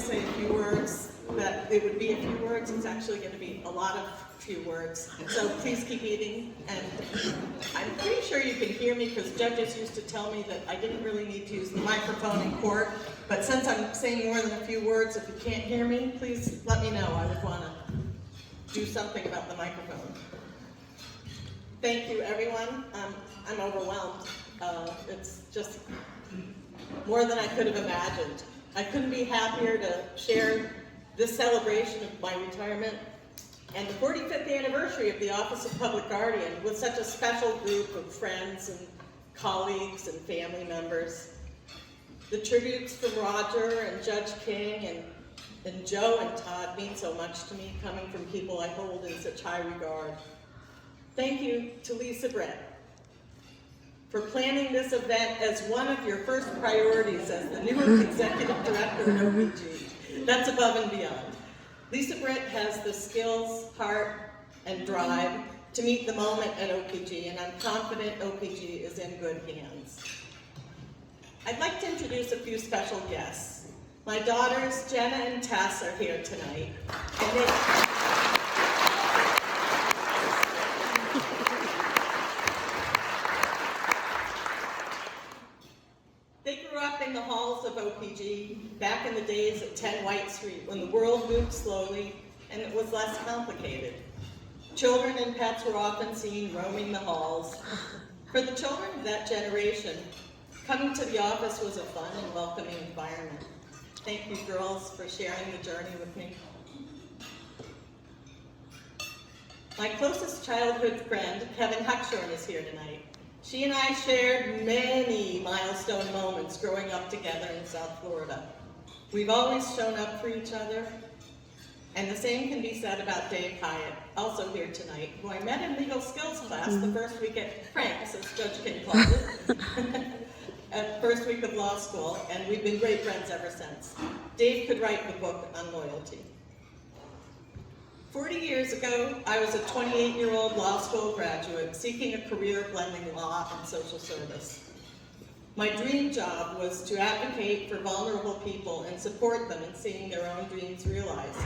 to say a few words, that it would be a few words. It's actually going to be a lot of few words. So please keep eating. And I'm pretty sure you can hear me because judges used to tell me that I didn't really need to use the microphone in court. But since I'm saying more than a few words, if you can't hear me, please let me know. I would want to do something about the microphone. Thank you, everyone. I'm overwhelmed. It's just more than I could have imagined. I couldn't be happier to share this celebration of my retirement and the 45th anniversary of the Office of Public Guardian with such a special group of friends and colleagues and family members. The tributes from Roger and Judge King and Joe and Todd mean so much to me, coming from people I hold in such high regard. Thank you to Lisa Brett for planning this event as one of your first priorities as the new executive director at OPG. That's above and beyond. Lisa Brett has the skills, heart, and drive to meet the moment at OPG, and I'm confident OPG is in good hands. I'd like to introduce a few special guests. My daughters, Jenna and Tess, are here tonight, and they grew up in the halls of OPG back in the days at 10 White Street when the world moved slowly and it was less complicated. Children and pets were often seen roaming the halls. For the children of that generation, coming to the office was a fun and welcoming environment. Thank you, girls, for sharing the journey with me. My closest childhood friend, Kevin Huckshorn, is here tonight. She and I shared many milestone moments growing up together in South Florida. We've always shown up for each other, and the same can be said about Dave Hyatt, also here tonight, who I met in legal skills class the first week at Frank's, as Judge King called it, at first week of law school, and we've been great friends ever since. Dave could write the book on loyalty. 40 years ago, I was a 28-year-old law school graduate seeking a career blending law and social service. My dream job was to advocate for vulnerable people and support them in seeing their own dreams realized.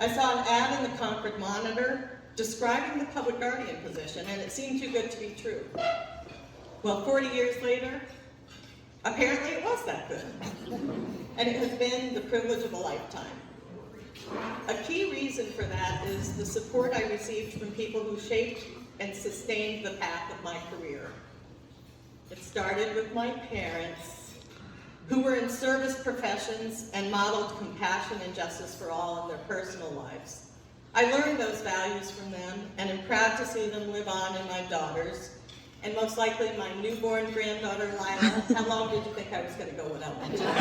I saw an ad in the Concord Monitor describing the public guardian position, and it seemed too good to be true. Well, 40 years later, apparently it was that good. And it has been the privilege of a lifetime. A key reason for that is the support I received from people who shaped and sustained the path of my career. It started with my parents, who were in service professions and modeled compassion and justice for all in their personal lives. I learned those values from them and am proud to see them live on in my daughters, and most likely my newborn granddaughter, Lila. How long did you think I was going to go without mentioning?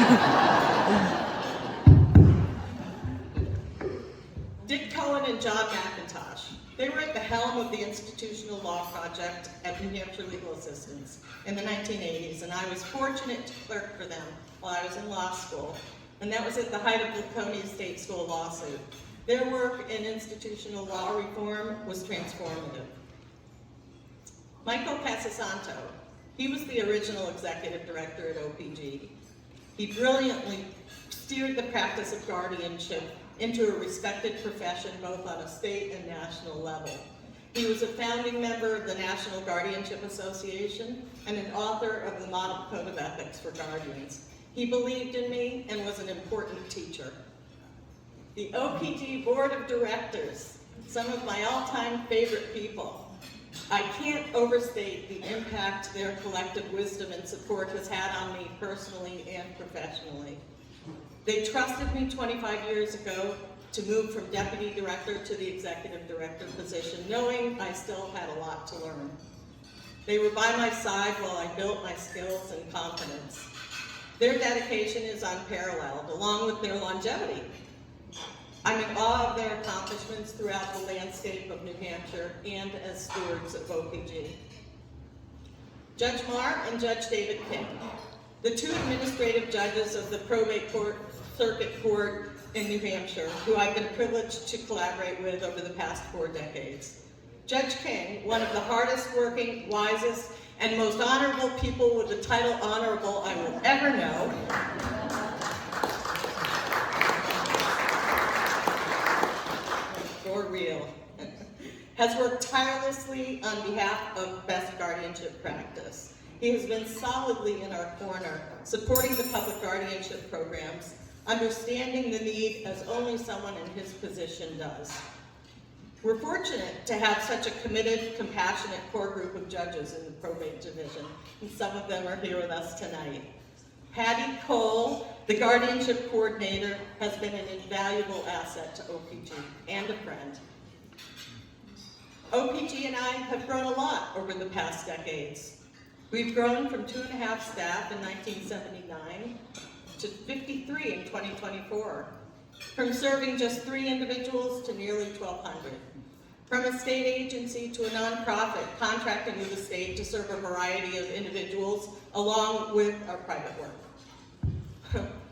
Dick Cohen and John McIntosh. They were at the helm of the Institutional Law Project at New Hampshire Legal Assistance in the 1980s, and I was fortunate to clerk for them while I was in law school, and that was at the height of the Laconia State School lawsuit. Their work in institutional law reform was transformative. Michael Casasanto, he was the original executive director at OPG. He brilliantly steered the practice of guardianship into a respected profession both on a state and national level. He was a founding member of the National Guardianship Association and an author of the Model Code of Ethics for Guardians. He believed in me and was an important teacher. The OPG Board of Directors, some of my all-time favorite people. I can't overstate the impact their collective wisdom and support has had on me personally and professionally. They trusted me 25 years ago to move from deputy director to the executive director position, knowing I still had a lot to learn. They were by my side while I built my skills and confidence. Their dedication is unparalleled, along with their longevity. I'm in awe of their accomplishments throughout the landscape of New Hampshire and as stewards of OPG. Judge Marr and Judge David King, the two administrative judges of the probate circuit court in New Hampshire, who I've been privileged to collaborate with over the past 4 decades. Judge King, one of the hardest working, wisest, and most honorable people with the title honorable I will ever know. or real, has worked tirelessly on behalf of best guardianship practice. He has been solidly in our corner, supporting the public guardianship programs, understanding the need as only someone in his position does. We're fortunate to have such a committed, compassionate core group of judges in the probate division, and some of them are here with us tonight. Patty Cole, the guardianship coordinator, has been an invaluable asset to OPG and a friend. OPG and I have grown a lot over the past decades. We've grown from 2.5 staff in 1979 to 53 in 2024, from serving just 3 individuals to nearly 1,200, from a state agency to a nonprofit contracting with the state to serve a variety of individuals along with our private work.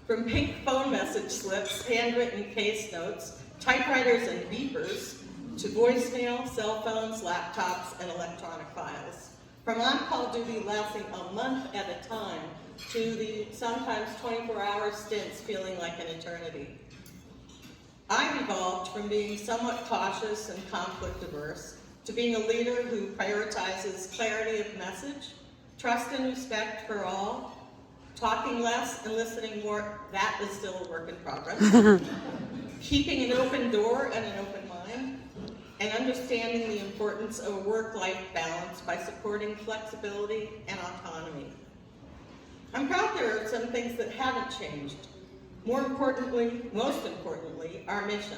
From pink phone message slips, handwritten case notes, typewriters and beepers, to voicemail, cell phones, laptops, and electronic files. From on-call duty lasting a month at a time to the sometimes 24-hour stints feeling like an eternity. I've evolved from being somewhat cautious and conflict averse to being a leader who prioritizes clarity of message, trust and respect for all, talking less and listening more. That is still a work in progress. Keeping an open door and an open mind, and understanding the importance of a work-life balance by supporting flexibility and autonomy. I'm proud there are some things that haven't changed. Most importantly, our mission,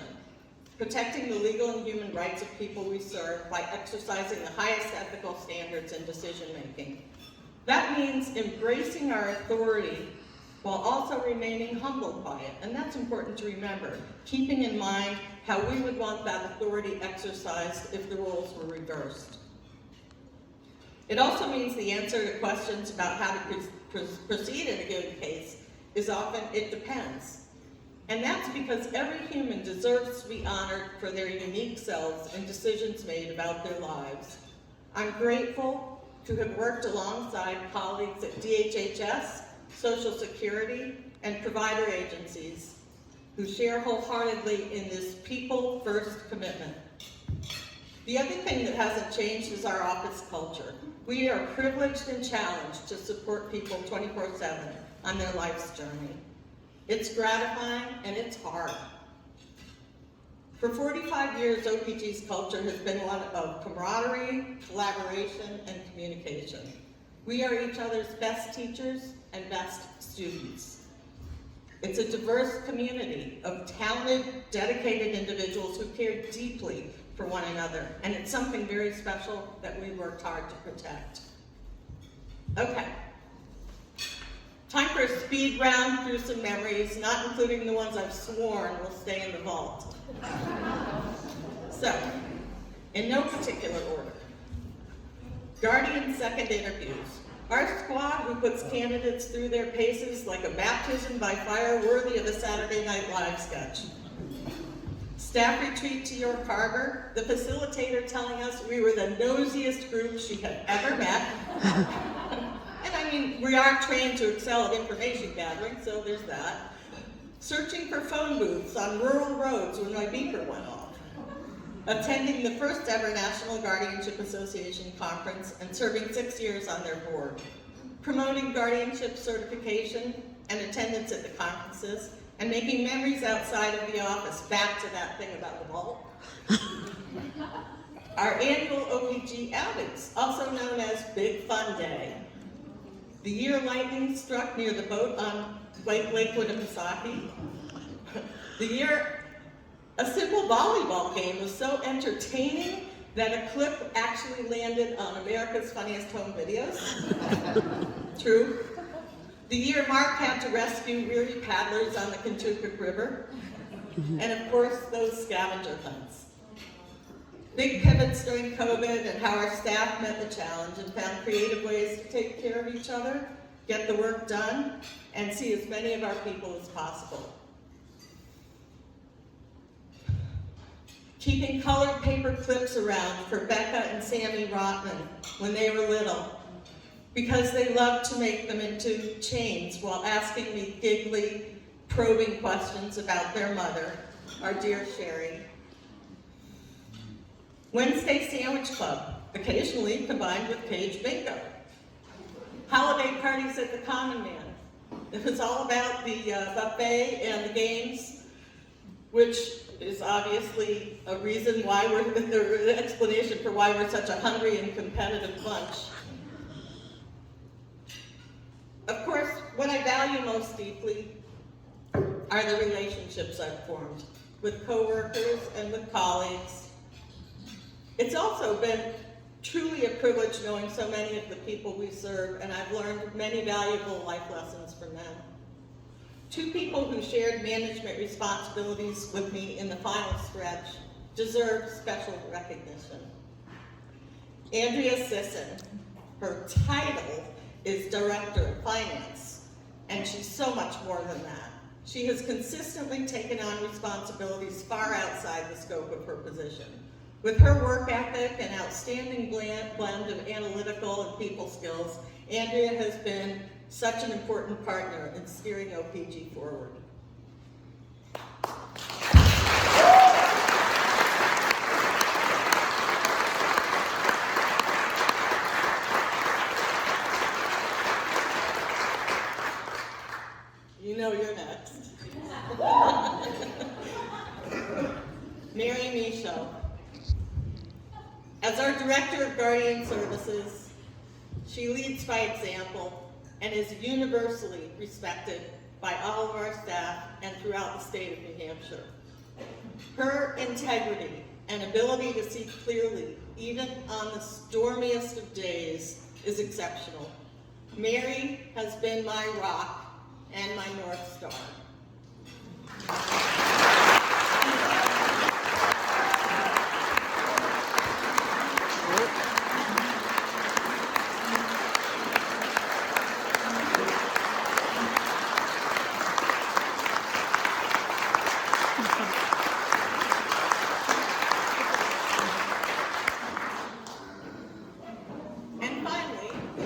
protecting the legal and human rights of people we serve by exercising the highest ethical standards in decision-making. That means embracing our authority while also remaining humbled by it, and that's important to remember, keeping in mind how we would want that authority exercised if the roles were reversed. It also means the answer to questions about how to proceed in a given case is often, it depends. And that's because every human deserves to be honored for their unique selves and decisions made about their lives. I'm grateful to have worked alongside colleagues at DHHS, Social Security, and provider agencies who share wholeheartedly in this people-first commitment. The other thing that hasn't changed is our office culture. We are privileged and challenged to support people 24/7 on their life's journey. It's gratifying and it's hard. For 45 years, OPG's culture has been one of camaraderie, collaboration, and communication. We are each other's best teachers and best students. It's a diverse community of talented, dedicated individuals who care deeply for one another, and it's something very special that we worked hard to protect. Okay. Time for a speed round through some memories, not including the ones I've sworn will stay in the vault. So, in no particular order. Guardian second interviews. Our squad who puts candidates through their paces like a baptism by fire worthy of a Saturday Night Live sketch. Staff retreat to York Harbor, the facilitator telling us we were the nosiest group she had ever met. And I mean, we are trained to excel at information gathering, so there's that. Searching for phone booths on rural roads when my beeper went off. Attending the first ever National Guardianship Association conference and serving 6 years on their board. Promoting guardianship certification and attendance at the conferences, and making memories outside of the office, back to that thing about the vault. Our annual OPG outings, also known as Big Fun Day. The year lightning struck near the boat on Lakewood and Pisaki. The year a simple volleyball game was so entertaining that a clip actually landed on America's Funniest Home Videos. True. The year Mark had to rescue weary paddlers on the Kentucky River. And of course, those scavenger hunts. Big pivots during COVID and how our staff met the challenge and found creative ways to take care of each other, get the work done, and see as many of our people as possible. Keeping colored paper clips around for Becca and Sammy Rotman when they were little, because they loved to make them into chains while asking me giggly, probing questions about their mother, our dear Sherry. Wednesday Sandwich Club, occasionally combined with Cage Bingo. Holiday parties at the Common Man. It was all about the buffet and the games, which is obviously a reason why the explanation for why we're such a hungry and competitive bunch. Of course, what I value most deeply are the relationships I've formed with coworkers and with colleagues. It's also been truly a privilege knowing so many of the people we serve, and I've learned many valuable life lessons from them. Two people who shared management responsibilities with me in the final stretch deserve special recognition. Andrea Sisson, her title is Director of Finance, and she's so much more than that. She has consistently taken on responsibilities far outside the scope of her position. With her work ethic and outstanding blend of analytical and people skills, Andrea has been such an important partner in steering OPG forward. You know you're next. Mary Michaud. As our Director of Guardian Services, she leads by example and is universally respected by all of our staff and throughout the state of New Hampshire. Her integrity and ability to see clearly, even on the stormiest of days, is exceptional. Mary has been my rock and my North Star.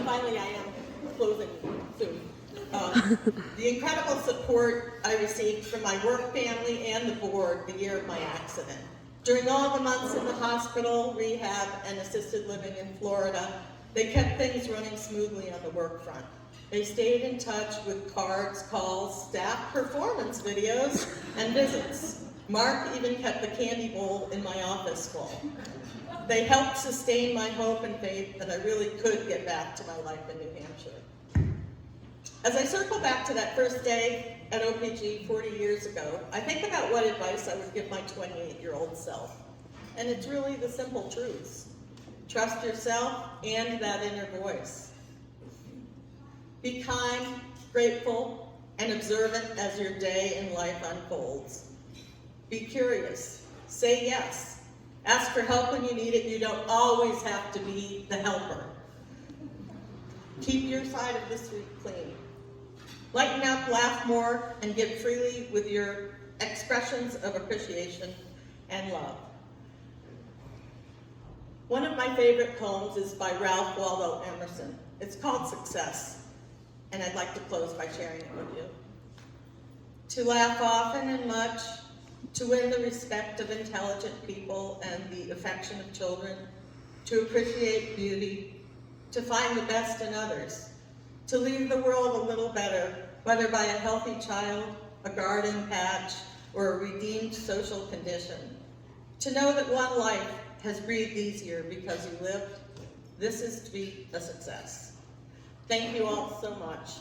Finally, I am closing soon. The incredible support I received from my work family and the board the year of my accident. During all the months in the hospital, rehab, and assisted living in Florida, they kept things running smoothly on the work front. They stayed in touch with cards, calls, staff performance videos, and visits. Mark even kept the candy bowl in my office full. They helped sustain my hope and faith that I really could get back to my life in New Hampshire. As I circle back to that first day at OPG 40 years ago, I think about what advice I would give my 28-year-old self. And it's really the simple truths. Trust yourself and that inner voice. Be kind, grateful, and observant as your day in life unfolds. Be curious. Say yes. Ask for help when you need it. You don't always have to be the helper. Keep your side of the street clean. Lighten up, laugh more, and give freely with your expressions of appreciation and love. One of my favorite poems is by Ralph Waldo Emerson. It's called Success, and I'd like to close by sharing it with you. To laugh often and much, to win the respect of intelligent people and the affection of children, to appreciate beauty, to find the best in others, to leave the world a little better, whether by a healthy child, a garden patch, or a redeemed social condition. To know that one life has breathed easier because you lived, this is to be a success. Thank you all so much.